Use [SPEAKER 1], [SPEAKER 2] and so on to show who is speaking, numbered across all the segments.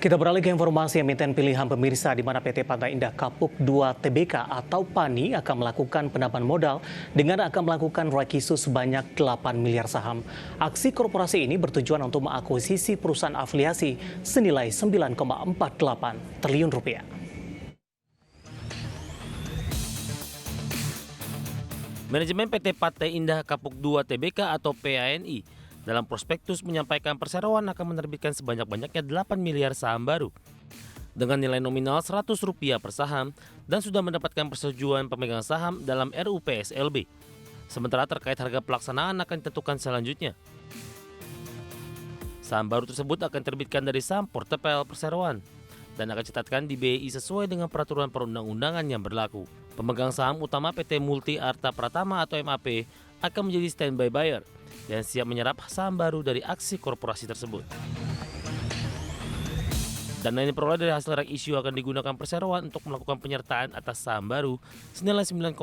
[SPEAKER 1] Kita beralih ke informasi emiten pilihan pemirsa di mana PT Pantai Indah Kapuk 2 Tbk atau PANI akan melakukan penambahan modal dengan akan melakukan requisitu sebanyak 8 miliar saham. Aksi korporasi ini bertujuan untuk mengakuisisi perusahaan afiliasi senilai 9,48 triliun rupiah.
[SPEAKER 2] Manajemen PT Pantai Indah Kapuk 2 Tbk atau PANI dalam prospektus menyampaikan perseroan akan menerbitkan sebanyak-banyaknya 8 miliar saham baru dengan nilai nominal Rp100 per saham dan sudah mendapatkan persetujuan pemegang saham dalam RUU PSLB. Sementara terkait harga pelaksanaan akan ditentukan selanjutnya. Saham baru tersebut akan terbitkan dari saham portefel perseroan dan akan dicatatkan di BI sesuai dengan peraturan perundang-undangan yang berlaku. Pemegang saham utama PT Multi Arta Pratama atau MAP akan menjadi standby buyer dan siap menyerap saham baru dari aksi korporasi tersebut. Dana yang diperoleh dari hasil rek issue akan digunakan perseroan untuk melakukan penyertaan atas saham baru senilai 9,48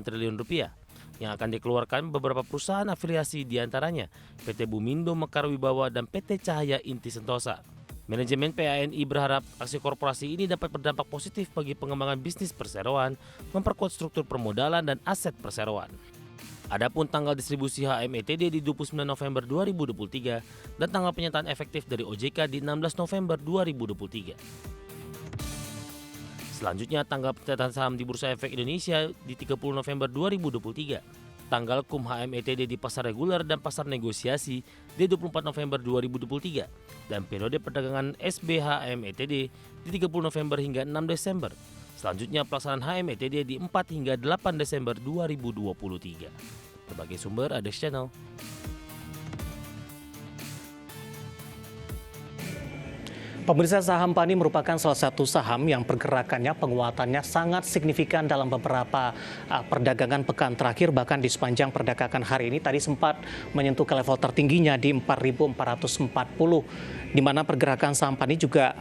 [SPEAKER 2] triliun rupiah yang akan dikeluarkan beberapa perusahaan afiliasi diantaranya PT Bumindo Mekar Wibawa dan PT Cahaya Inti Sentosa. Manajemen PANI berharap aksi korporasi ini dapat berdampak positif bagi pengembangan bisnis perseroan, memperkuat struktur permodalan dan aset perseroan. Adapun tanggal distribusi HMETD di 29 November 2023 dan tanggal penyataan efektif dari OJK di 16 November 2023. Selanjutnya tanggal pencatatan saham di Bursa Efek Indonesia di 30 November 2023. Tanggal KUM HMETD di pasar reguler dan pasar negosiasi di 24 November 2023 dan periode perdagangan SBHMETD di 30 November hingga 6 Desember. Selanjutnya pelaksanaan HMETD di 4 hingga 8 Desember 2023. Berbagai sumber ada channel.
[SPEAKER 1] Pemirsa, saham PANI merupakan salah satu saham yang pergerakannya, penguatannya sangat signifikan dalam beberapa perdagangan pekan terakhir, bahkan di sepanjang perdagangan hari ini tadi sempat menyentuh ke level tertingginya di 4.440, di mana pergerakan saham PANI juga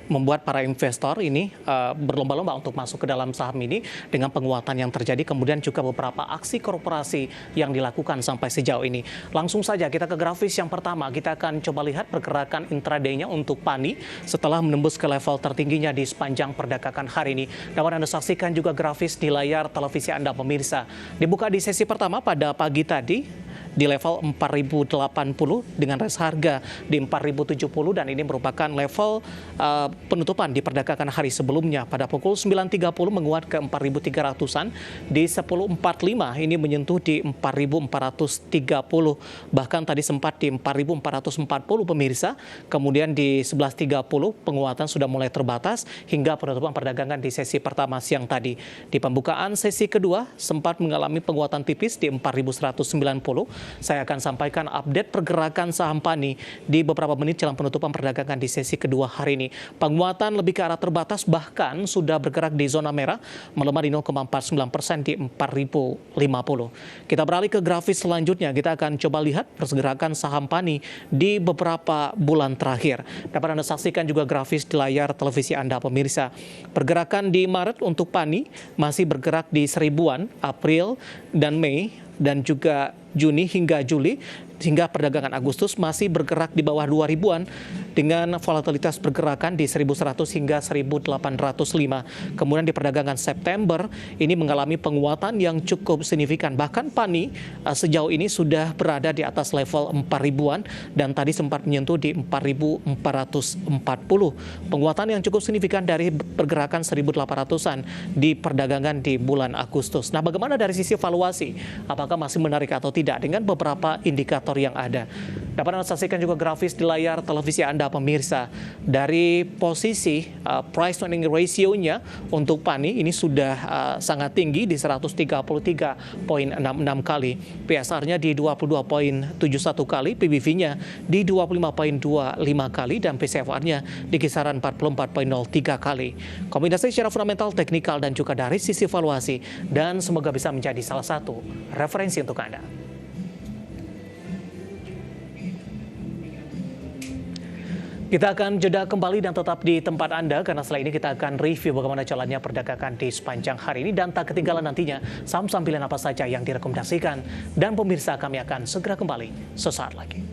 [SPEAKER 1] membuat para investor ini berlomba-lomba untuk masuk ke dalam saham ini dengan penguatan yang terjadi, kemudian juga beberapa aksi korporasi yang dilakukan sampai sejauh ini. Langsung saja kita ke grafis yang pertama, kita akan coba lihat pergerakan intraday-nya untuk PANI setelah menembus ke level tertingginya di sepanjang perdagangan hari ini. Dapat Anda saksikan juga grafis di layar televisi Anda pemirsa. Dibuka di sesi pertama pada pagi tadi di level 4.080 dengan res harga di 4.070 dan ini merupakan level penutupan di perdagangan hari sebelumnya. Pada pukul 9.30 menguat ke 4.300-an, di 10.45 ini menyentuh di 4.430, bahkan tadi sempat di 4.440 pemirsa, kemudian di 11.30 penguatan sudah mulai terbatas hingga penutupan perdagangan di sesi pertama siang tadi. Di pembukaan sesi kedua sempat mengalami penguatan tipis di 4.190. Saya akan sampaikan update pergerakan saham PANI di beberapa menit jelang penutupan perdagangan di sesi kedua hari ini. Penguatan lebih ke arah terbatas, bahkan sudah bergerak di zona merah, melemah di 0,49% di 4.050. Kita beralih ke grafis selanjutnya, kita akan coba lihat pergerakan saham PANI di beberapa bulan terakhir. Dapat Anda saksikan juga grafis di layar televisi Anda pemirsa. Pergerakan di Maret untuk PANI masih bergerak di seribuan, April dan Mei, dan juga Juni hingga Juli, hingga perdagangan Agustus masih bergerak di bawah 2.000-an dengan volatilitas pergerakan di 1.100 hingga 1.805. Kemudian di perdagangan September ini mengalami penguatan yang cukup signifikan. Bahkan PANI sejauh ini sudah berada di atas level 4.000-an dan tadi sempat menyentuh di 4.440. Penguatan yang cukup signifikan dari pergerakan 1.800-an di perdagangan di bulan Agustus. Nah, bagaimana dari sisi valuasi? Apakah masih menarik atau tidak dengan beberapa indikator yang ada? Dapat Anda saksikan juga grafis di layar televisi Anda pemirsa. Dari posisi price to earning ratio-nya untuk PANI ini sudah sangat tinggi di 133,66 kali. PSR-nya di 22,71 kali, PBV-nya di 25,25 kali dan PCFR-nya di kisaran 44,03 kali. Kombinasi secara fundamental, teknikal dan juga dari sisi valuasi, dan semoga bisa menjadi salah satu referensi untuk Anda. Kita akan jeda kembali dan tetap di tempat Anda, karena setelah ini kita akan review bagaimana jalannya perdagangan di sepanjang hari ini dan tak ketinggalan nantinya saham-saham pilihan apa saja yang direkomendasikan. Dan pemirsa, kami akan segera kembali sesaat lagi.